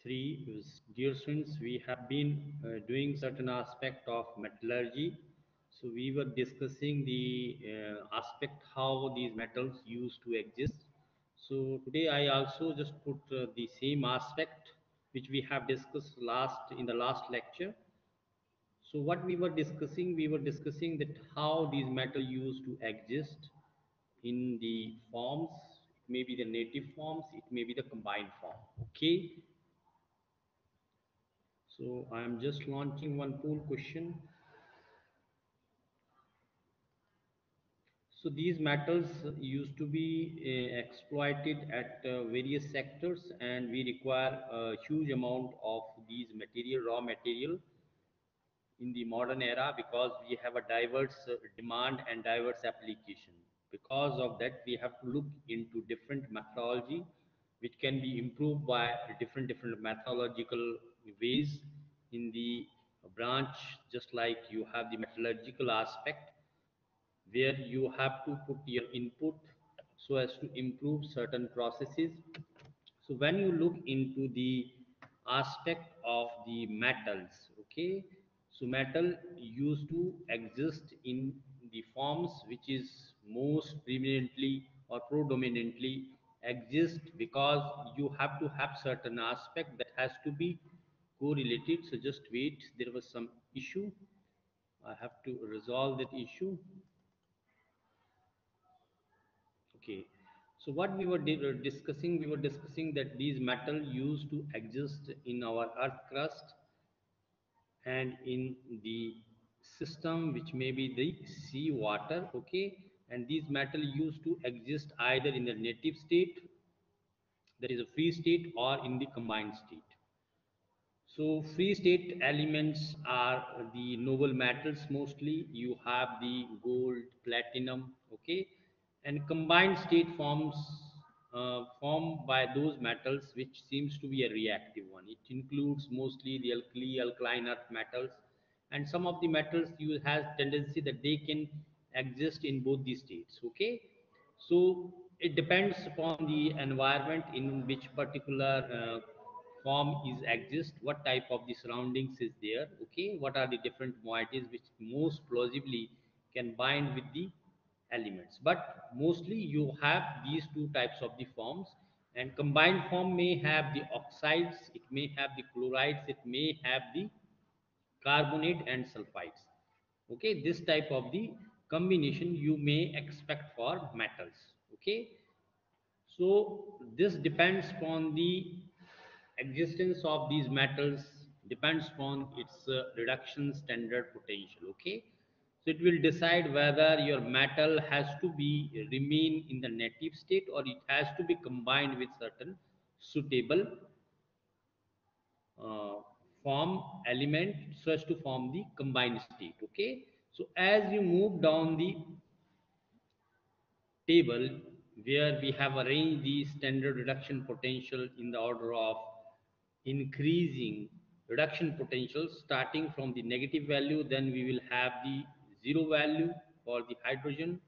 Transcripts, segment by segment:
Dear students, we have been doing certain aspect of metallurgy. So we were discussing the aspect how these metals used to exist. So today I also just put the same aspect which we have discussed last in the last lecture. So what we were discussing that how these metal used to exist in the forms. It may be the native forms, it may be the combined form. Okay. So I am just launching one poll question. So these metals used to be exploited at various sectors, and we require a huge amount of these raw material in the modern era because we have a diverse demand and diverse application. Because of that, we have to look into different methodology which can be improved by different methodological ways in the branch. Just like you have the metallurgical aspect where you have to put your input so as to improve certain processes. So when you look into the aspect of the metals, okay, so metal used to exist in the forms which is most preeminently or predominantly exist because you have to have certain aspect that has to be correlated. So just wait, there was some issue, I have to resolve that issue. Okay. So what we were discussing that these metal used to exist in our earth crust and in the system which may be the sea water. Okay. And these metal used to exist either in the native state, that is a free state, or in the combined state. So free state elements are the noble metals mostly. You have the gold, platinum, okay, and combined state forms formed by those metals which seems to be a reactive one. It includes mostly the alkaline earth metals, and some of the metals you has tendency that they can exist in both the states. Okay, so it depends upon the environment in which particular form is exist, what type of the surroundings is there, okay, what are the different moieties which most plausibly can bind with the elements. But mostly you have these two types of the forms, and combined form may have the oxides, it may have the chlorides, it may have the carbonate and sulfides. Okay, this type of the combination you may expect for metals. Okay, so this depends upon the existence of these metals, depends upon its reduction standard potential. Okay, so it will decide whether your metal has to be remain in the native state or it has to be combined with certain suitable uh, form element so as to form the combined state. Okay, so as you move down the table where we have arranged the standard reduction potential in the order of increasing reduction potential starting from the negative value, then we will have the zero value for the hydrogen,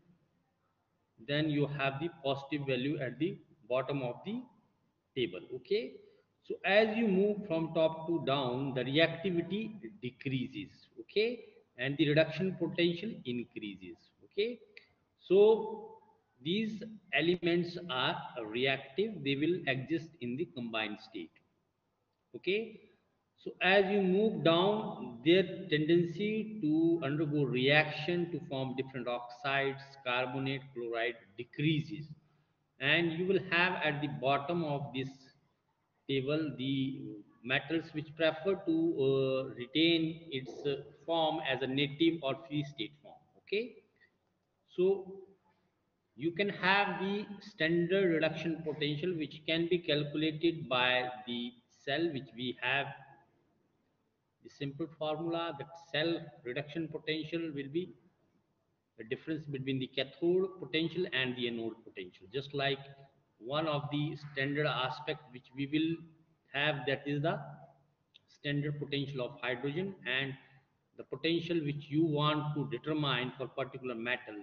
then you have the positive value at the bottom of the table. Okay, so as you move from top to down, the reactivity decreases, okay, and the reduction potential increases. Okay, so these elements are reactive, they will exist in the combined state. Okay, so as you move down, their tendency to undergo reaction to form different oxides, carbonate, chloride decreases, and you will have at the bottom of this table the metals which prefer to retain its form as a native or free state form. Okay, so you can have the standard reduction potential which can be calculated by the cell, which we have the simple formula that cell reduction potential will be the difference between the cathode potential and the anode potential. Just like one of the standard aspect which we will have, that is the standard potential of hydrogen, and the potential which you want to determine for particular metal,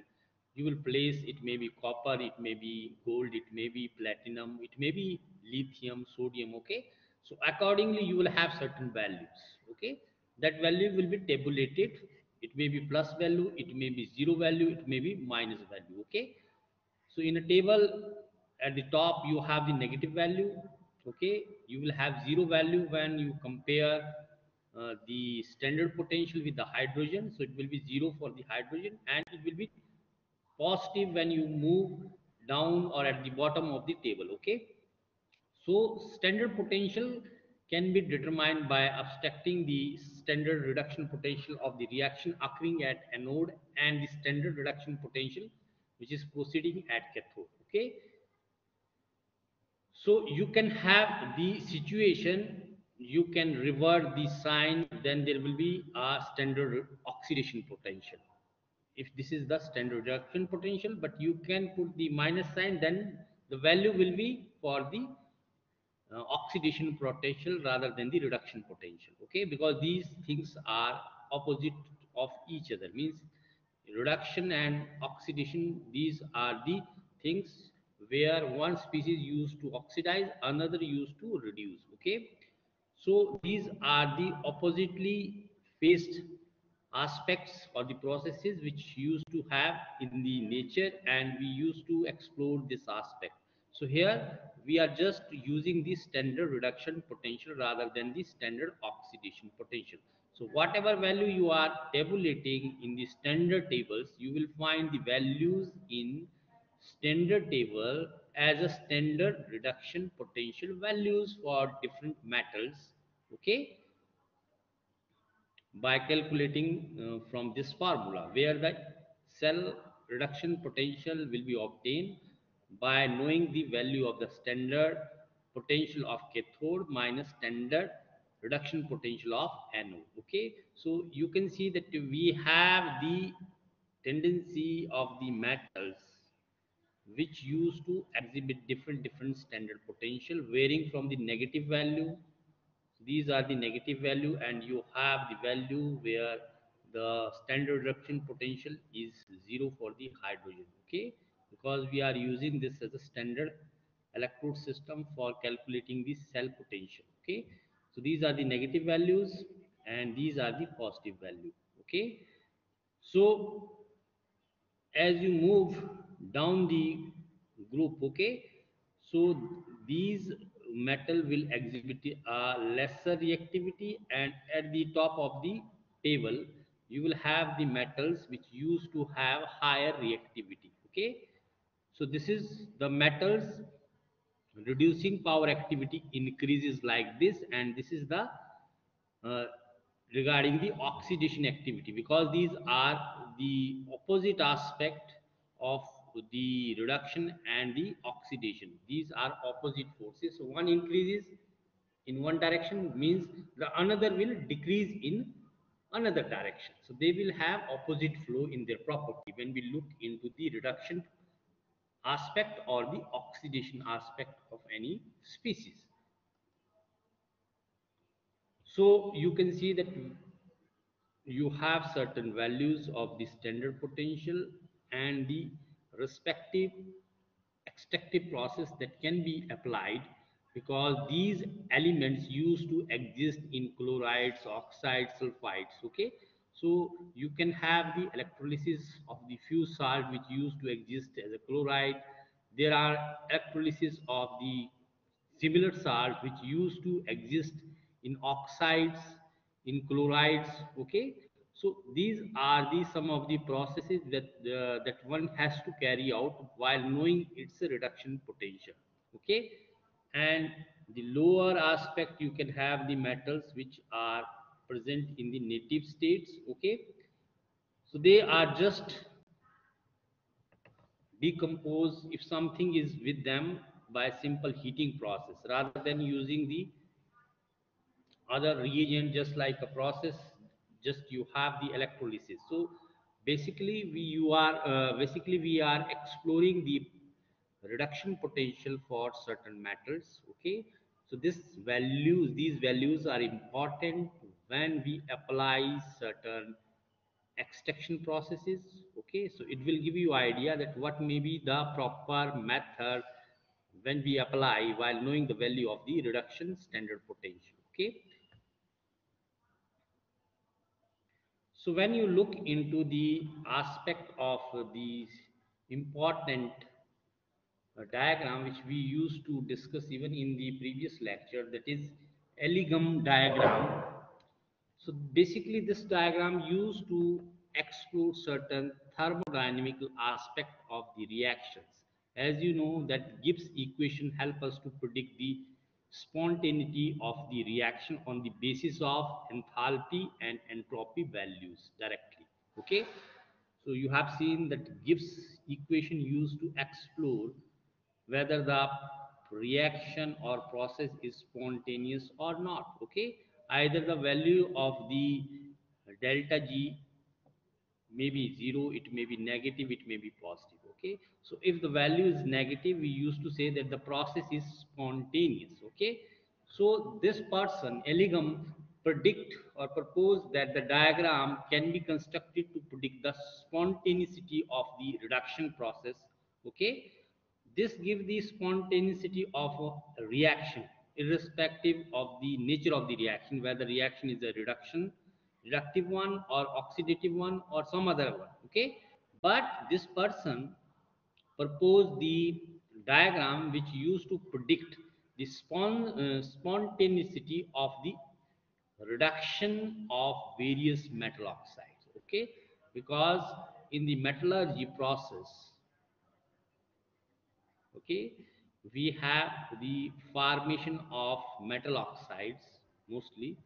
you will place it may be copper, it may be gold, it may be platinum, it may be lithium, sodium. Okay, So accordingly you will have certain values. Okay, that value will be tabulated. It may be plus value, it may be zero value, it may be minus value. Okay, so in a table, at the top you have the negative value. Okay, you will have zero value when you compare the standard potential with the hydrogen, so it will be zero for the hydrogen, and it will be positive when you move down or at the bottom of the table. Okay, so standard potential can be determined by abstracting the standard reduction potential of the reaction occurring at anode and the standard reduction potential which is proceeding at cathode. Okay, so you can have the situation, you can revert the sign, then there will be a standard oxidation potential. If this is the standard reduction potential, but you can put the minus sign, then the value will be for the oxidation potential rather than the reduction potential. Okay, because these things are opposite of each other, means reduction and oxidation, these are the things where one species used to oxidize, another used to reduce. Okay, so these are the oppositely faced aspects or the processes which used to have in the nature, and we used to explore this aspect. So here we are just using the standard reduction potential rather than the standard oxidation potential. So whatever value you are tabulating in the standard tables, you will find the values in standard table as a standard reduction potential values for different metals. Okay, by calculating from this formula, where the cell reduction potential will be obtained by knowing the value of the standard potential of cathode minus standard reduction potential of anode. Okay, so you can see that we have the tendency of the metals which used to exhibit different standard potential varying from the negative value. These are the negative value, and you have the value where the standard reduction potential is zero for the hydrogen. Okay, because we are using this as a standard electrode system for calculating the cell potential. Okay, so these are the negative values and these are the positive value. Okay, so as you move down the group. Okay, so these metal will exhibit a lesser reactivity, and at the top of the table you will have the metals which used to have higher reactivity. Okay, so this is the metals reducing power activity increases like this, and this is the uh, regarding the oxidation activity, because these are the opposite aspect of the reduction and the oxidation. These are opposite forces, so one increases in one direction means the another will decrease in another direction, so they will have opposite flow in their property when we look into the reduction aspect or the oxidation aspect of any species. So you can see that you have certain values of the standard potential and the respective extractive process that can be applied, because these elements used to exist in chlorides, oxides, sulfides. Okay, so you can have the electrolysis of the fused salt which used to exist as a chloride. There are electrolysis of the similar salt which used to exist in oxides, in chlorides. Okay, so these are the some of the processes that one has to carry out while knowing its reduction potential. Okay, and the lower aspect you can have the metals which are present in the native states. Okay, so they are just decompose if something is with them by simple heating process rather than using the other reagent, just like a process, just you have the electrolysis. So basically we are exploring the reduction potential for certain metals. Okay, so these values are important when we apply certain extraction processes. Okay, so it will give you idea that what may be the proper method when we apply while knowing the value of the reduction standard potential. Okay. So when you look into the aspect of these important diagram which we used to discuss even in the previous lecture, that is Elegum diagram. So basically this diagram used to explore certain thermodynamical aspect of the reactions. As you know that Gibbs equation help us to predict the spontaneity of the reaction on the basis of enthalpy and entropy values directly. Okay. So you have seen that Gibbs equation used to explore whether the reaction or process is spontaneous or not. Okay, either the value of the delta G may be 0, it may be negative, it may be positive. Okay, so if the value is negative, we used to say that the process is spontaneous. Okay, so this person Elegum predict or propose that the diagram can be constructed to predict the spontaneity of the reduction process. Okay, this gives the spontaneity of a reaction, irrespective of the nature of the reaction, whether reaction is a reductive one or oxidative one or some other one. Okay, but this person proposed the diagram which used to predict the spontaneity of the reduction of various metal oxides. Okay, because in the metallurgy process, okay, we have the formation of metal oxides mostly,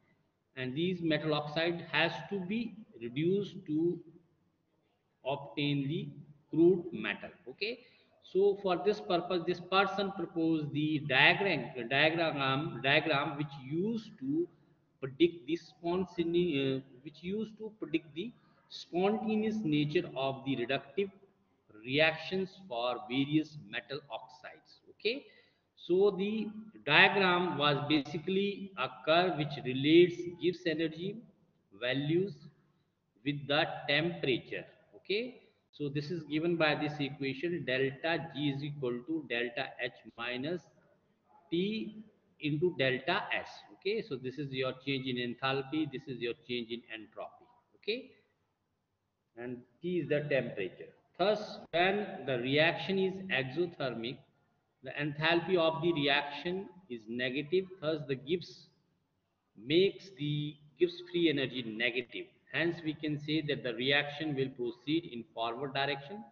and these metal oxide has to be reduced to obtain the crude metal. Okay, so for this purpose this person proposed the diagram which used to predict the which used to predict the spontaneous nature of the reductive reactions for various metal oxides. Okay, so the diagram was basically a curve which relates gives energy values with the temperature. Okay, so this is given by this equation: delta G is equal to delta H minus T into delta S. Okay, so this is your change in enthalpy, this is your change in entropy. Okay, and T is the temperature. Thus when the reaction is exothermic, the enthalpy of the reaction is negative, thus the gives free energy negative. Hence we can say that the reaction will proceed in forward direction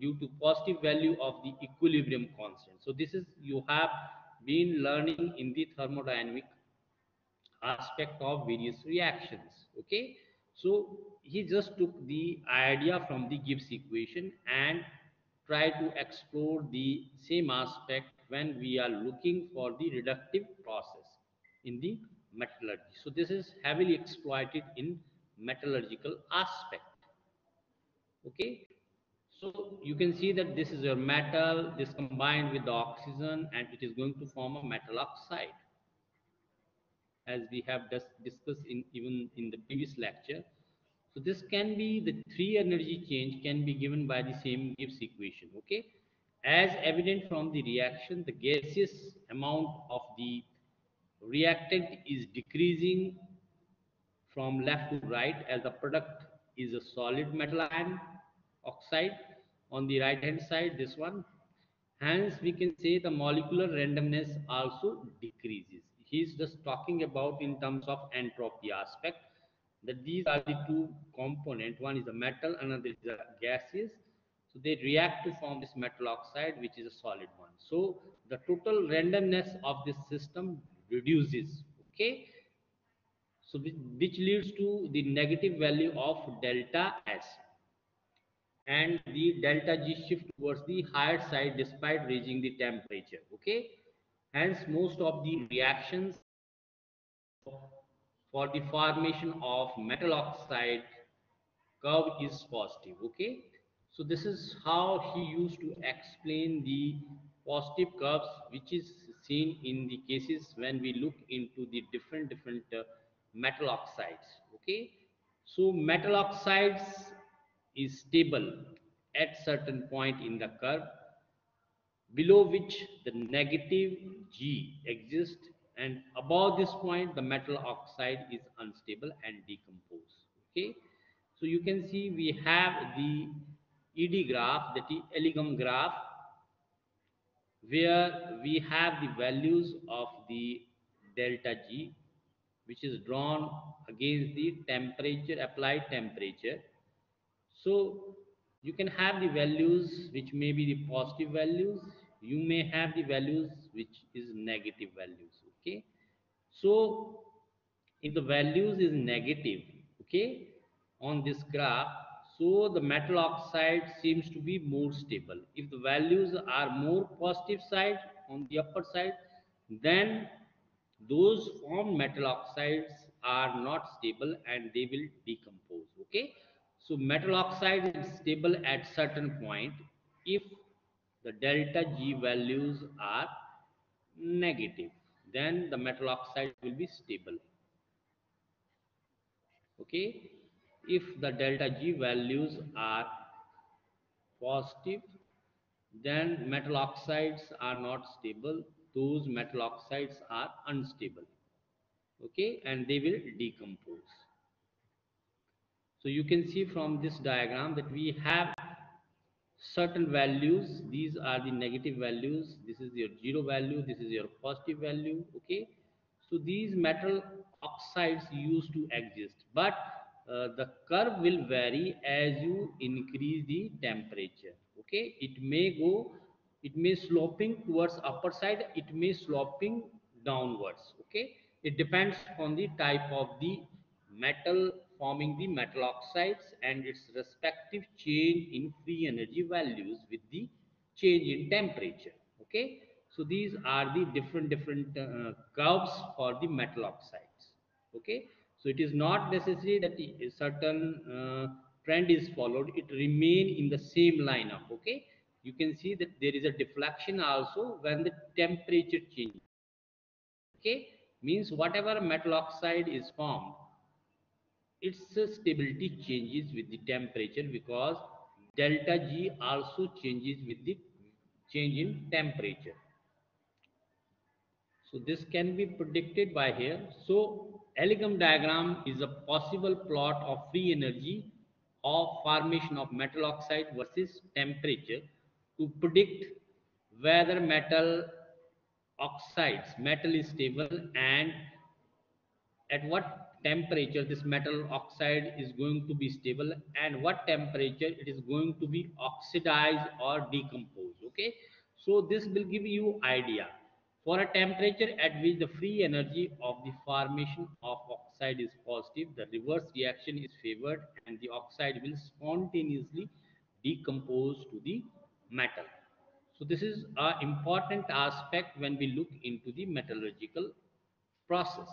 due to positive value of the equilibrium constant. So this is you have been learning in the thermodynamic aspect of various reactions. Okay, so he just took the idea from the Gibbs equation and try to explore the same aspect when we are looking for the reductive process in the metallurgy. So this is heavily exploited in metallurgical aspect. Okay, so you can see that this is your metal, this combined with the oxygen, and it is going to form a metal oxide, as we have just discussed in even in the previous lecture. So this can be the three energy change can be given by the same Gibbs equation. Okay, as evident from the reaction, the gaseous amount of the reactant is decreasing from left to right as the product is a solid metal ion oxide on the right hand side, this one. Hence we can say the molecular randomness also decreases. He is just talking about in terms of entropy aspect, that these are the two component, one is a metal, another is a gaseous. So they react to form this metal oxide which is a solid one. So the total randomness of this system reduces. Okay, so which leads to the negative value of delta S, and the delta G shift towards the higher side despite raising the temperature. Okay, hence most of the reactions for the formation of metal oxide curve is positive. Okay, so this is how he used to explain the positive curves which is seen in the cases when we look into the different metal oxides. Okay, so metal oxides is stable at certain point in the curve, below which the negative G exists, and above this point the metal oxide is unstable and decompose. Okay, so you can see we have the ED graph, that is Elegum graph, where we have the values of the delta G, which is drawn against the temperature, applied temperature. So you can have the values which may be the positive values, you may have the values which is negative values. Okay, so if the values is negative, okay, on this graph, so the metal oxide seems to be more stable. If the values are more positive side, on the upper side, then those formed metal oxides are not stable and they will decompose. Okay, so metal oxide is stable at certain point if the delta G values are negative, then the metal oxide will be stable. Okay, if the delta G values are positive, then metal oxides are not stable, those metal oxides are unstable. Okay, and they will decompose. So you can see from this diagram that we have certain values. These are the negative values, this is your zero value, this is your positive value. Okay, so these metal oxides used to exist, but the curve will vary as you increase the temperature. Okay, it may sloping towards upper side, it may sloping downwards. Okay, it depends on the type of the metal forming the metal oxides and its respective change in free energy values with the change in temperature. Okay, so these are the different curves for the metal oxides. Okay, so it is not necessary that a certain trend is followed, it remain in the same lineup. Okay, you can see that there is a deflection also when the temperature changes. Okay, means whatever metal oxide is formed, its stability changes with the temperature, because delta G also changes with the change in temperature. So this can be predicted by here. So Elegum diagram is a possible plot of free energy of formation of metal oxide versus temperature to predict whether metal is stable, and at what temperature this metal oxide is going to be stable, and what temperature it is going to be oxidized or decomposed. Okay, so this will give you idea. For a temperature at which the free energy of the formation of oxide is positive, the reverse reaction is favored and the oxide will spontaneously decompose to the metal. So this is an important aspect when we look into the metallurgical process.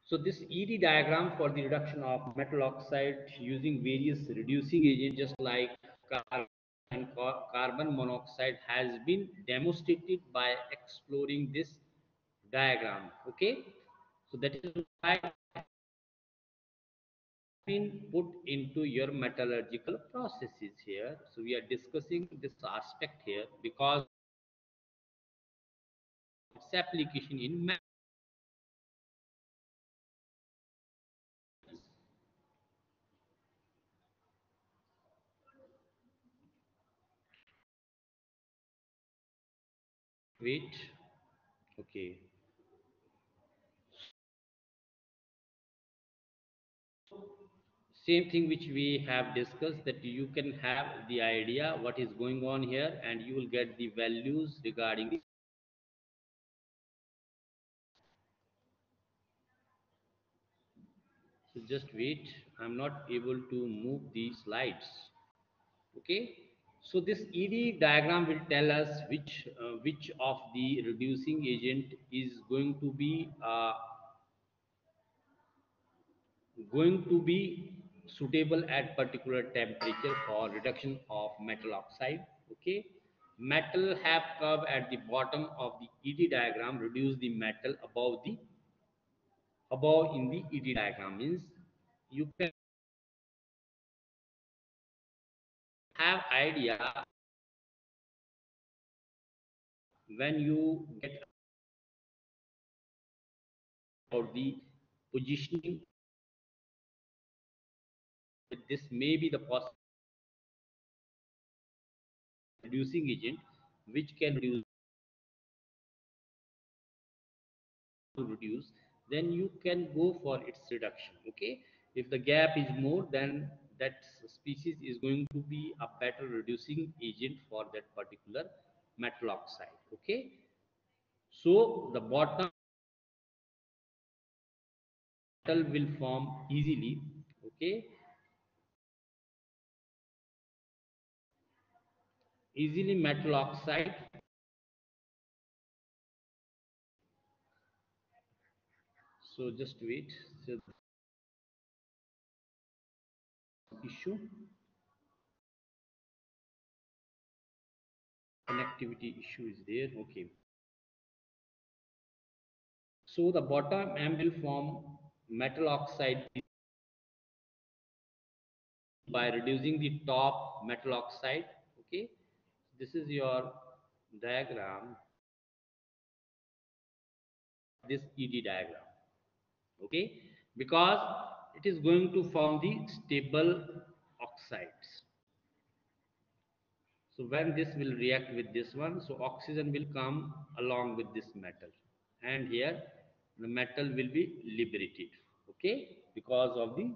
So this ED diagram for the reduction of metal oxide using various reducing agents just like carbon and carbon monoxide has been demonstrated by exploring this diagram. Okay, so that is why it has been put into your metallurgical processes here. So we are discussing this aspect here because its application in weight. Okay, same thing which we have discussed, that you can have the idea what is going on here and you will get the values regarding the. So just wait, I'm not able to move the slides. Okay, so this ED diagram will tell us which of the reducing agent is going to be suitable at particular temperature for reduction of metal oxide. Okay, metal have curve at the bottom of the ED diagram reduce the metal above in the ED diagram, means you can have idea when you get about the positioning, this may be the possible reducing agent which can reduce to reduce, then you can go for its reduction. Okay, if the gap is more, then that species is going to be a better reducing agent for that particular metal oxide. Okay, so the bottom metal will form easily. Okay, easily metal oxide. So just wait. So issue, connectivity issue is there. Okay, so the bottom M will form metal oxide by reducing the top metal oxide. Okay, this is your diagram, this ED diagram. Okay, because it is going to form the stable oxides. So when this will react with this one, so oxygen will come along with this metal, and here the metal will be liberated. Okay, because of the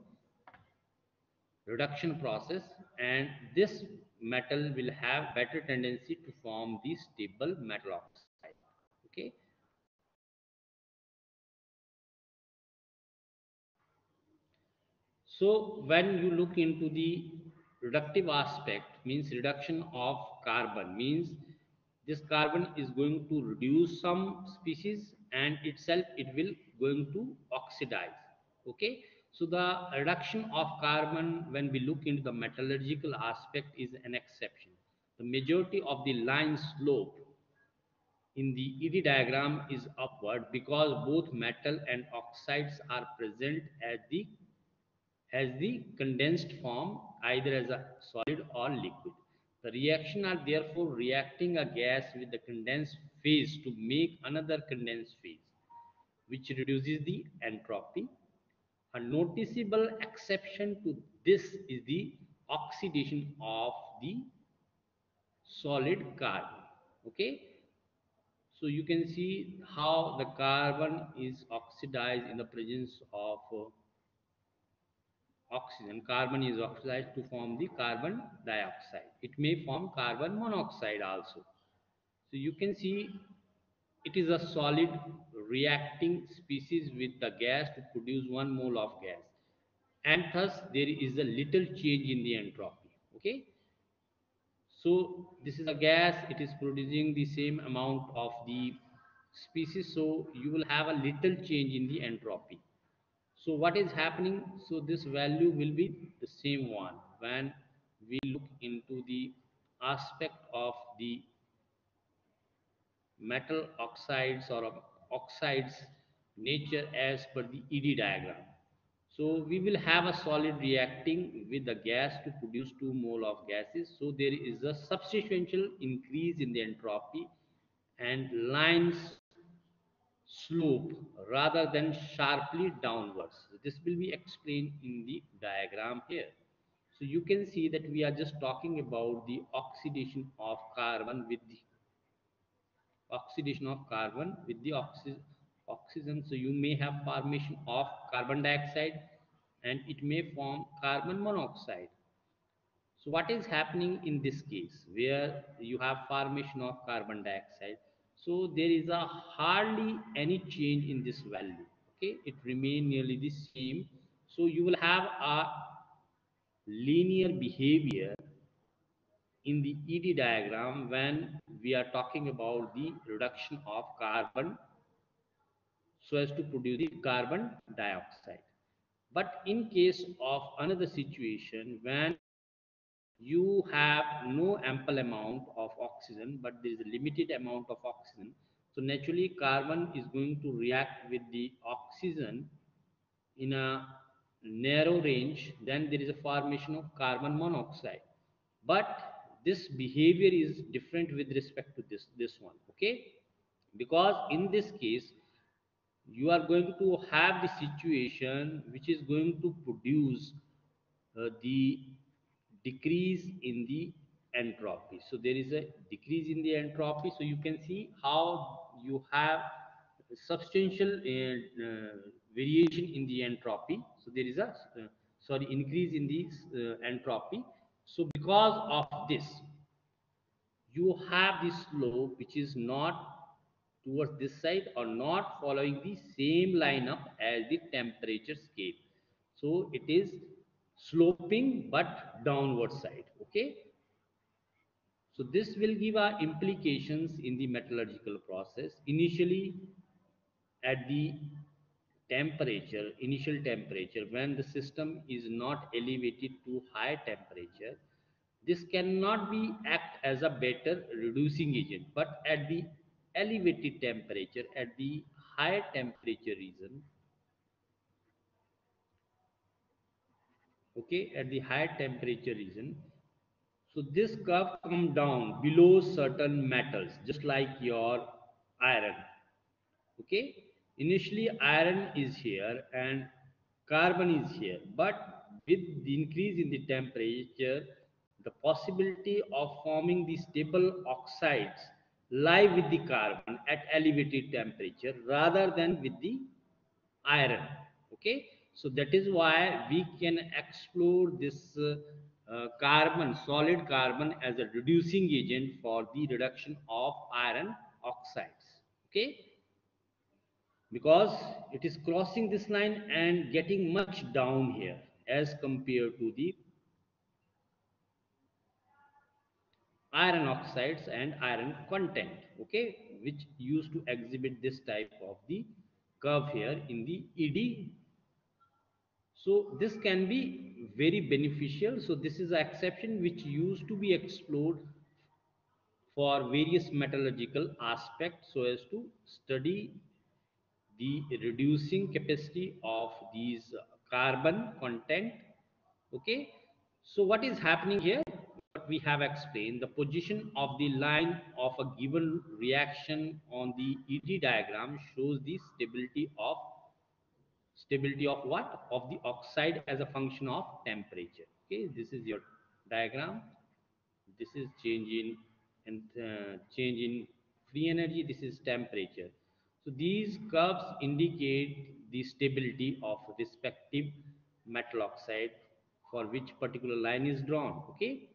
reduction process, and this metal will have better tendency to form the stable metal oxide. Okay, so when you look into the reductive aspect, means reduction of carbon, means this carbon is going to reduce some species, and itself it will going to oxidize. Okay, so the reduction of carbon when we look into the metallurgical aspect is an exception. The majority of the line slope in the ED diagram is upward because both metal and oxides are present as the condensed form, either as a solid or liquid. The reaction are therefore reacting a gas with the condensed phase to make another condensed phase, which reduces the entropy. A noticeable exception to this is the oxidation of the solid carbon. Okay, so you can see how the carbon is oxidized in the presence of oxygen. Carbon is oxidized to form the carbon dioxide. It may form carbon monoxide also. So you can see it is a solid reacting species with the gas to produce 1 mole of gas, and thus there is a little change in the entropy. Okay, so this is a gas, it is producing the same amount of the species, so you will have a little change in the entropy. So what is happening, so this value will be the same one when we look into the aspect of the metal oxides or oxides nature as per the ED diagram. So we will have a solid reacting with the gas to produce 2 mole of gases, so there is a substantial increase in the entropy and lines slope rather than sharply downwards. This will be explained in the diagram here. So you can see that we are just talking about the oxidation of carbon with the oxygen. So you may have formation of carbon dioxide, and it may form carbon monoxide. So what is happening in this case where you have formation of carbon dioxide? So there is a hardly any change in this value. Okay, it remain nearly the same. So you will have a linear behavior in the ED diagram when we are talking about the reduction of carbon so as to produce the carbon dioxide. But in case of another situation when you have no ample amount of oxygen, but there is a limited amount of oxygen, so naturally carbon is going to react with the oxygen in a narrow range, then there is a formation of carbon monoxide. But this behavior is different with respect to this one. Okay, because in this case you are going to have the situation which is going to produce the decrease in the entropy. So there is a decrease in the entropy. So you can see how you have substantial variation in the entropy. So there is a sorry, increase in the entropy. So because of this you have this slope which is not towards this side or not following the same lineup as the temperature scale. So it is sloping but downward side. Okay, so this will give our implications in the metallurgical process. Initially, at the initial temperature, when the system is not elevated to high temperature, this cannot be act as a better reducing agent. But at the elevated temperature, at the high temperature region, okay, at the high temperature region, so this curve come down below certain metals, just like your iron. Okay, initially iron is here and carbon is here, but with the increase in the temperature the possibility of forming the stable oxides lie with the carbon at elevated temperature rather than with the iron. Okay, so that is why we can explore this carbon, solid carbon, as a reducing agent for the reduction of iron oxides. Okay, because it is crossing this line and getting much down here as compared to the iron oxides and iron content. Okay, which used to exhibit this type of the curve here in the ed. So this can be very beneficial. So this is an exception which used to be explored for various metallurgical aspects so as to study the reducing capacity of these carbon content. Okay, so what is happening here, what we have explained, the position of the line of a given reaction on the ed diagram shows the stability of what, of the oxide as a function of temperature. Okay, this is your diagram. This is change in free energy, this is temperature. So these curves indicate the stability of respective metal oxide for which particular line is drawn. Okay,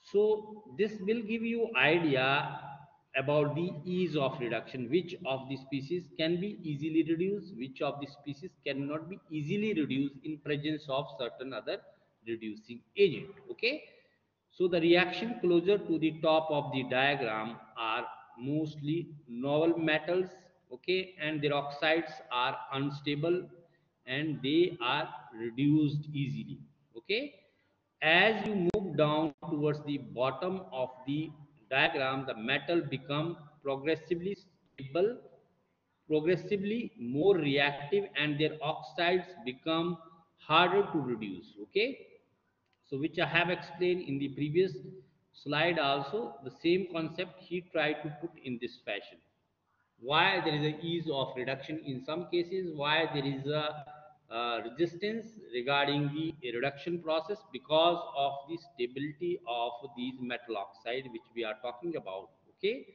so this will give you idea about the ease of reduction, which of the species can be easily reduced, which of the species cannot be easily reduced in presence of certain other reducing agent. Okay, so the reaction closer to the top of the diagram are mostly noble metals. Okay, and their oxides are unstable and they are reduced easily. Okay, as you move down towards the bottom of the diagram, the metal become progressively stable, progressively more reactive, and their oxides become harder to reduce. Okay, so which I have explained in the previous slide also, the same concept he tried to put in this fashion. Why there is a ease of reduction in some cases, why there is a resistance regarding the reduction process, because of the stability of these metal oxide which we are talking about. Okay,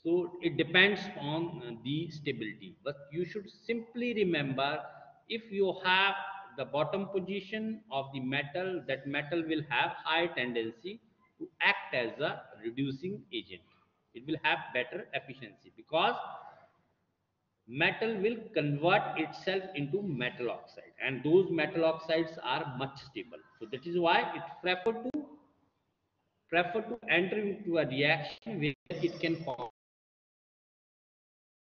so it depends on the stability, but you should simply remember, if you have the bottom position of the metal, that metal will have high tendency to act as a reducing agent. It will have better efficiency because metal will convert itself into metal oxide, and those metal oxides are much stable. So that is why it prefer to enter into a reaction where it can form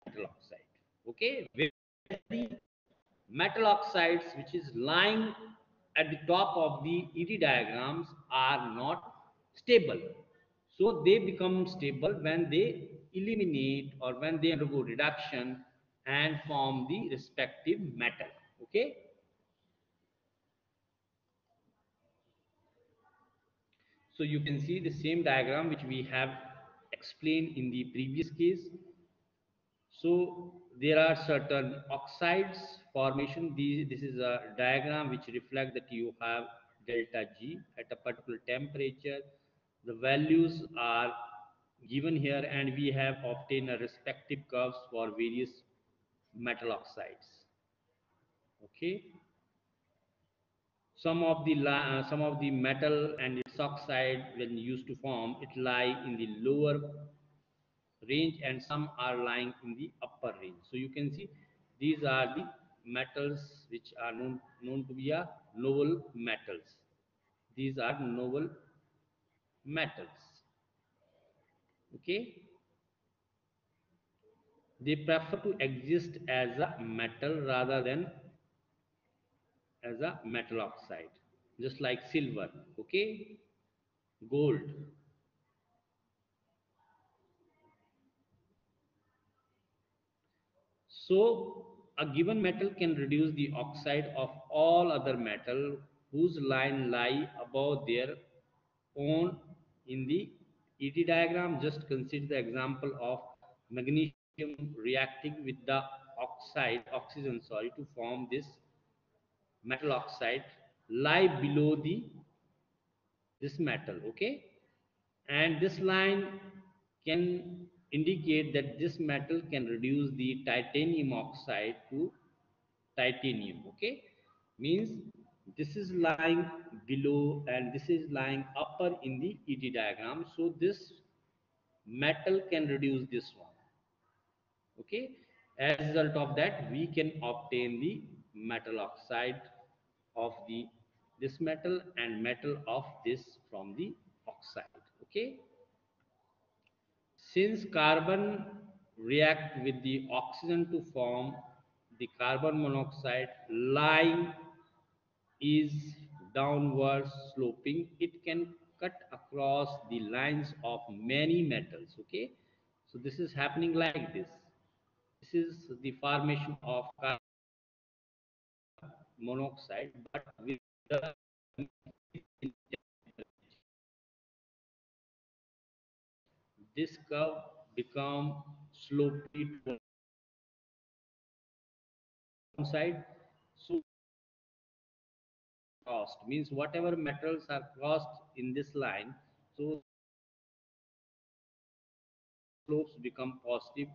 metal oxide. Okay, where the metal oxides which is lying at the top of the ed diagrams are not stable. So they become stable when they eliminate or when they undergo reduction and form the respective metal. Okay, So you can see the same diagram which we have explained in the previous case. So there are certain oxides formation. This is a diagram which reflects that you have delta G at a particular temperature. The values are given here, and we have obtained a respective curves for various metal oxides. Okay, some of the metal and its oxide when used to form it lie in the lower range, and some are lying in the upper range. So you can see these are the metals which are known to be a noble metals. These are noble metals. Okay, they prefer to exist as a metal rather than as a metal oxide, just like silver, okay, gold. So, a given metal can reduce the oxide of all other metal whose line lie above their own in the ET diagram. Just consider the example of magnesium reacting with the oxygen, to form this metal oxide lie below the this metal, okay, and this line can indicate that this metal can reduce the titanium oxide to titanium, okay, means this is lying below and this is lying upper in the ET diagram. So this metal can reduce this one, okay. As a result of that we can obtain the metal oxide of the this metal and metal of this from the oxide, okay. Since carbon react with the oxygen to form the carbon monoxide, line is downward sloping, it can cut across the lines of many metals, okay. So this is happening like this. This is the formation of carbon monoxide, but with the this curve become slopely to one side. So crossed means whatever metals are crossed in this line, so slopes become positive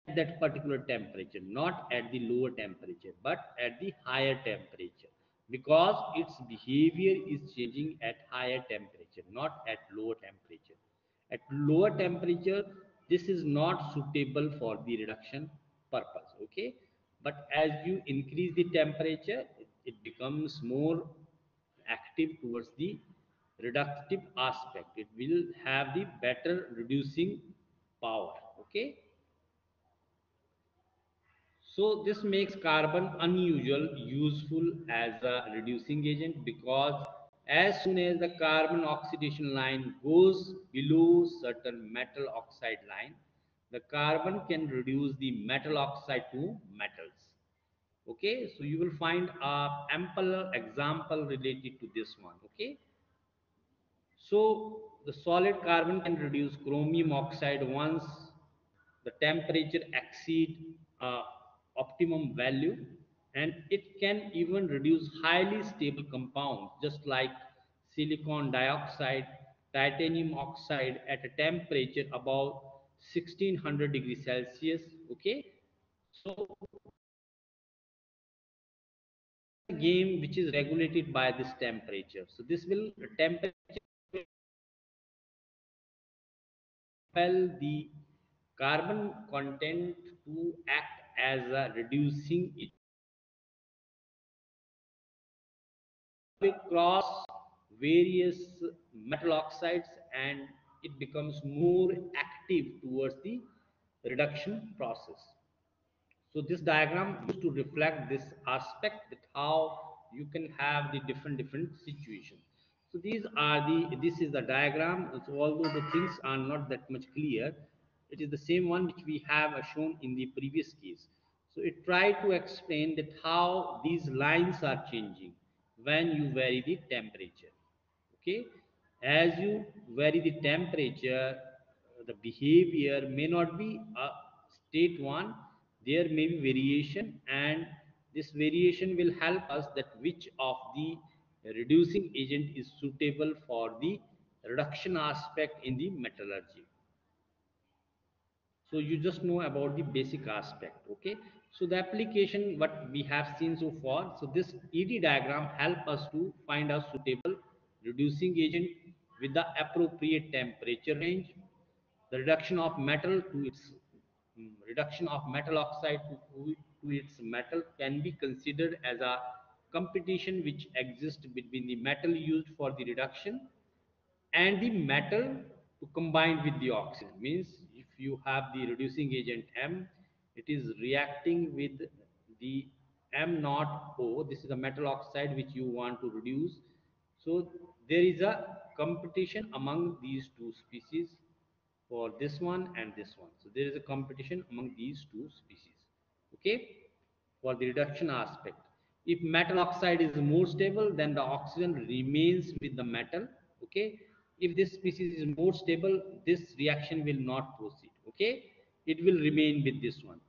at that particular temperature, not at the lower temperature, but at the higher temperature, because its behavior is changing at higher temperature, not at lower temperature. At lower temperature, this is not suitable for the reduction purpose, okay? But as you increase the temperature, it becomes more active towards the reductive aspect. It will have the better reducing power, okay? So this makes carbon unusual useful as a reducing agent, because as soon as the carbon oxidation line goes below certain metal oxide line, the carbon can reduce the metal oxide to metals. Okay, so you will find a ample example related to this one. Okay, so the solid carbon can reduce chromium oxide once the temperature exceed optimum value, and it can even reduce highly stable compounds just like silicon dioxide, titanium oxide at a temperature above 1600 degrees Celsius. Okay, so game which is regulated by this temperature. So this will temperature compel the carbon content to act as a reducing it. We cross various metal oxides and it becomes more active towards the reduction process. So this diagram used to reflect this aspect, that how you can have the different situations. So this is the diagram. So although the things are not that much clear, it is the same one which we have shown in the previous case. So it tried to explain that how these lines are changing when you vary the temperature. Okay, as you vary the temperature, the behavior may not be a state one. There may be variation, and this variation will help us that which of the reducing agent is suitable for the reduction aspect in the metallurgy. So you just know about the basic aspect. Okay, so the application what we have seen so far, so this ed diagram help us to find a suitable reducing agent with the appropriate temperature range. The reduction of metal to its reduction of metal oxide to its metal can be considered as a competition which exists between the metal used for the reduction and the metal to combine with the oxygen. Means if you have the reducing agent M, it is reacting with the M naught O. This is a metal oxide which you want to reduce. So there is a competition among these two species for this one and this one. So there is a competition among these two species. Okay, for the reduction aspect. If metal oxide is more stable, then the oxygen remains with the metal. Okay. If this species is more stable, this reaction will not proceed. Okay. It will remain with this one.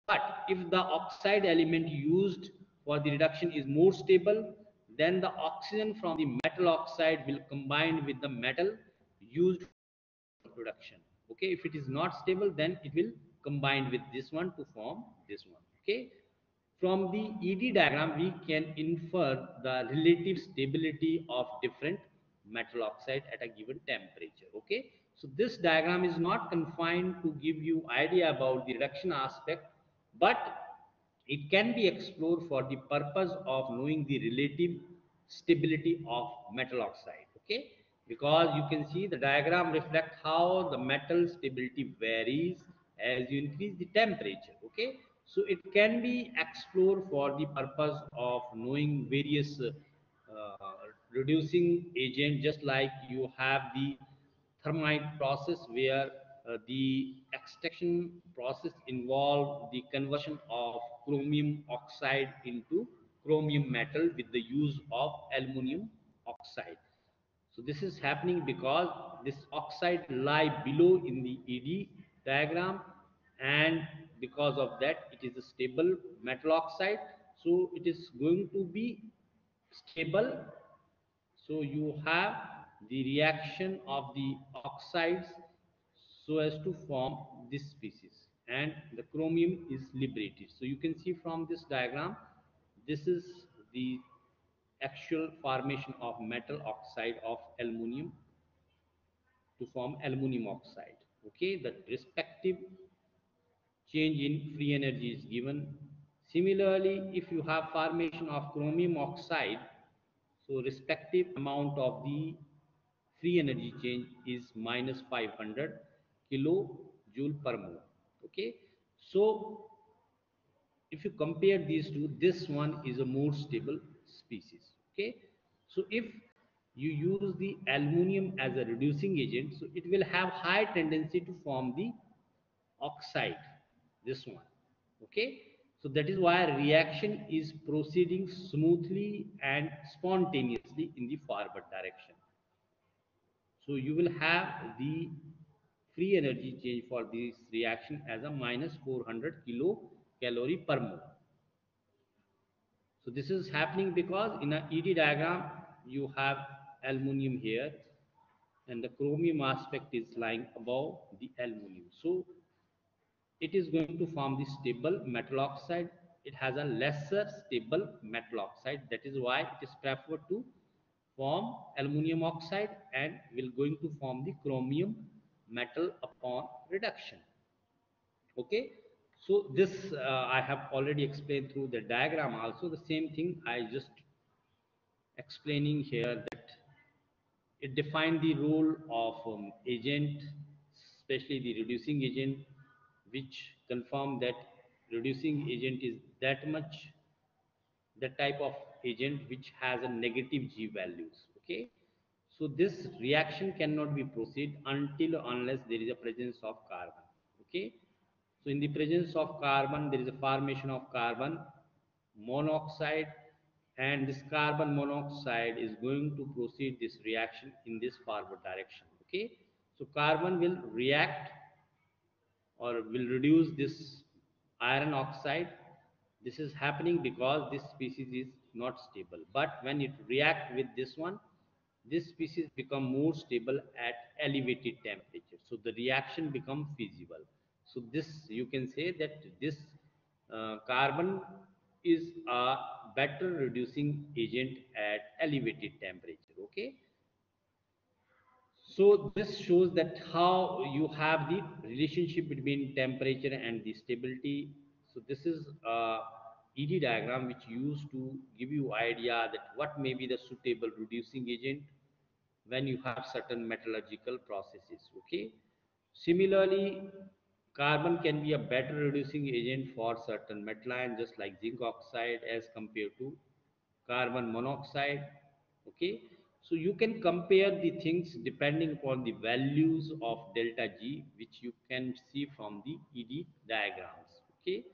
But if the oxide element used for the reduction is more stable, then the oxygen from the metal oxide will combine with the metal used for the reduction. Okay, if it is not stable, then it will combine with this one to form this one. Okay, from the ED diagram, we can infer the relative stability of different metal oxide at a given temperature. Okay, so this diagram is not confined to give you idea about the reduction aspect, but it can be explored for the purpose of knowing the relative stability of metal oxide. Okay, because you can see the diagram reflect how the metal stability varies as you increase the temperature. Okay, so it can be explored for the purpose of knowing various reducing agent, just like you have the thermite process where the extraction process involve the conversion of chromium oxide into chromium metal with the use of aluminum oxide. So this is happening because this oxide lie below in the ED diagram, and because of that it is a stable metal oxide. So it is going to be stable. So you have the reaction of the oxides so as to form this species, and the chromium is liberated. So you can see from this diagram, this is the actual formation of metal oxide of aluminum to form aluminum oxide. Okay, the respective change in free energy is given. Similarly, if you have formation of chromium oxide, so respective amount of the free energy change is minus 500 kilojoule per mole. Okay, so if you compare these two, this one is a more stable species. Okay, so if you use the aluminum as a reducing agent, so it will have high tendency to form the oxide, this one. Okay, so that is why reaction is proceeding smoothly and spontaneously in the forward direction. So you will have the free energy change for this reaction as a minus 400 kilocalorie per mole. So this is happening because in a ED diagram you have aluminum here, and the chromium aspect is lying above the aluminum. So it is going to form the stable metal oxide. It has a lesser stable metal oxide. That is why it is preferred to form aluminum oxide and will going to form the chromium metal upon reduction. Okay, so this I have already explained through the diagram. Also the same thing I just explaining here, that it defined the role of agent, especially the reducing agent, which confirm that reducing agent is that much the type of agent which has a negative G values. Okay, so this reaction cannot be proceed until unless there is a presence of carbon. Okay, so in the presence of carbon, there is a formation of carbon monoxide and this carbon monoxide is going to proceed this reaction in this forward direction. Okay, so carbon will react or will reduce this iron oxide. This is happening because this species is not stable, but when it react with this one, this species become more stable at elevated temperature, so the reaction become feasible. So this, you can say that this carbon is a better reducing agent at elevated temperature. Okay, so this shows that how you have the relationship between temperature and the stability. So this is a ED diagram which used to give you idea that what may be the suitable reducing agent when you have certain metallurgical processes. Okay. Similarly, carbon can be a better reducing agent for certain metal ion, just like zinc oxide as compared to carbon monoxide. Okay, so you can compare the things depending upon the values of delta G, which you can see from the ED diagrams. Okay,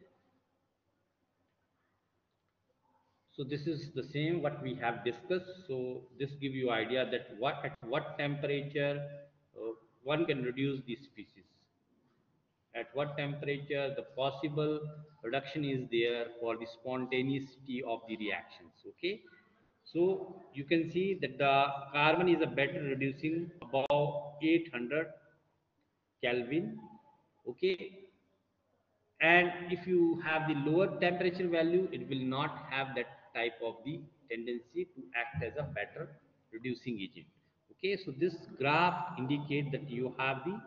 so this is the same what we have discussed. So this give you idea that what at what temperature one can reduce the species, at what temperature the possible reduction is there for the spontaneity of the reactions. Okay, so you can see that the carbon is a better reducing above 800 Kelvin. Okay, and if you have the lower temperature value, it will not have that type of the tendency to act as a better reducing agent. Okay, so this graph indicate that you have the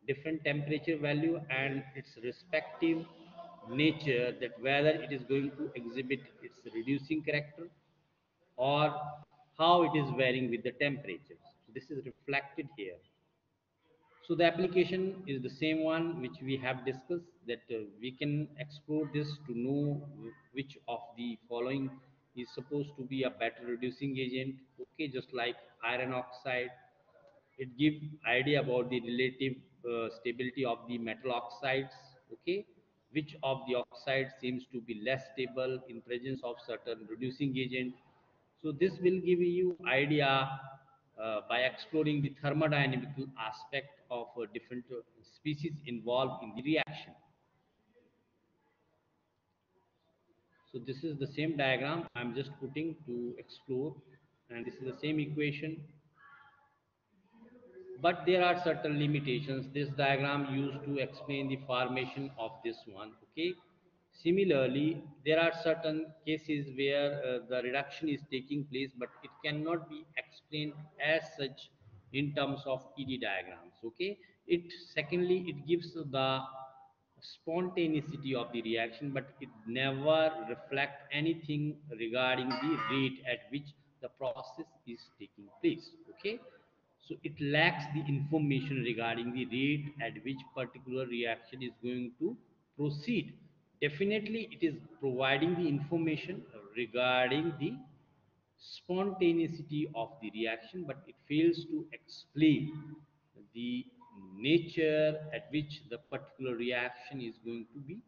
different temperature value and its respective nature, that whether it is going to exhibit its reducing character or how it is varying with the temperatures. So this is reflected here. So the application is the same one which we have discussed, that we can explore this to know which of the following is supposed to be a better reducing agent. Okay, just like iron oxide, it gives idea about the relative stability of the metal oxides. Okay, which of the oxide seems to be less stable in presence of certain reducing agent. So this will give you idea by exploring the thermodynamical aspect of different species involved in the reaction. So this is the same diagram I'm just putting to explore, and this is the same equation, but there are certain limitations. This diagram used to explain the formation of this one. Okay, similarly there are certain cases where the reduction is taking place, but it cannot be explained as such in terms of ED diagrams. Okay, it secondly it gives the spontaneity of the reaction, but it never reflect anything regarding the rate at which the process is taking place. Okay, so it lacks the information regarding the rate at which particular reaction is going to proceed. Definitely it is providing the information regarding the spontaneity of the reaction, but it fails to explain the nature at which the particular reaction is going to be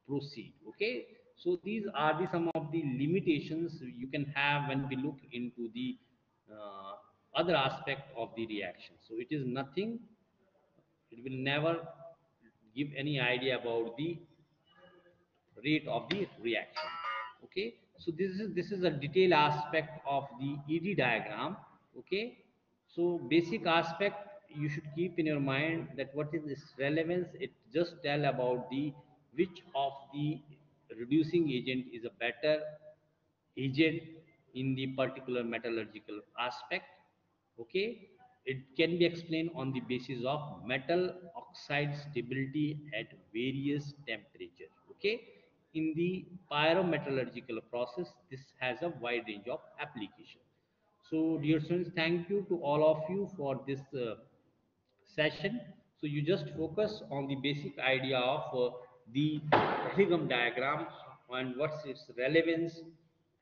proceed. Okay, so these are the some of the limitations you can have when we look into the uh, other aspect of the reaction. So it is nothing, it will never give any idea about the rate of the reaction. Okay, so this is a detailed aspect of the ED diagram. Okay, so basic aspect you should keep in your mind, that what is this relevance, it just tell about the which of the reducing agent is a better agent in the particular metallurgical aspect. Okay, it can be explained on the basis of metal oxide stability at various temperature. Okay, in the pyrometallurgical process this has a wide range of application. So dear students, thank you to all of you for this session. So you just focus on the basic idea of the Higam diagram and what's its relevance,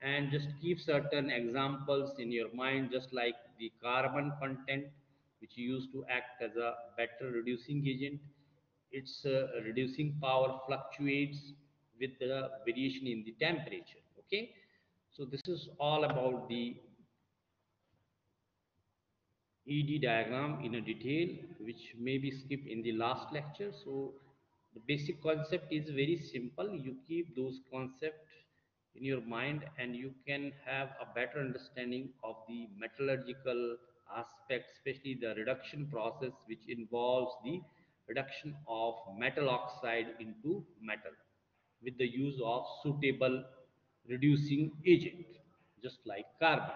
and just keep certain examples in your mind, just like the carbon content, which used to act as a better reducing agent. Its reducing power fluctuates with the variation in the temperature. Okay, So this is all about the ED diagram in a detail, which may be skipped in the last lecture. So the basic concept is very simple. You keep those concepts in your mind and you can have a better understanding of the metallurgical aspect, especially the reduction process, which involves the reduction of metal oxide into metal with the use of suitable reducing agent, just like carbon.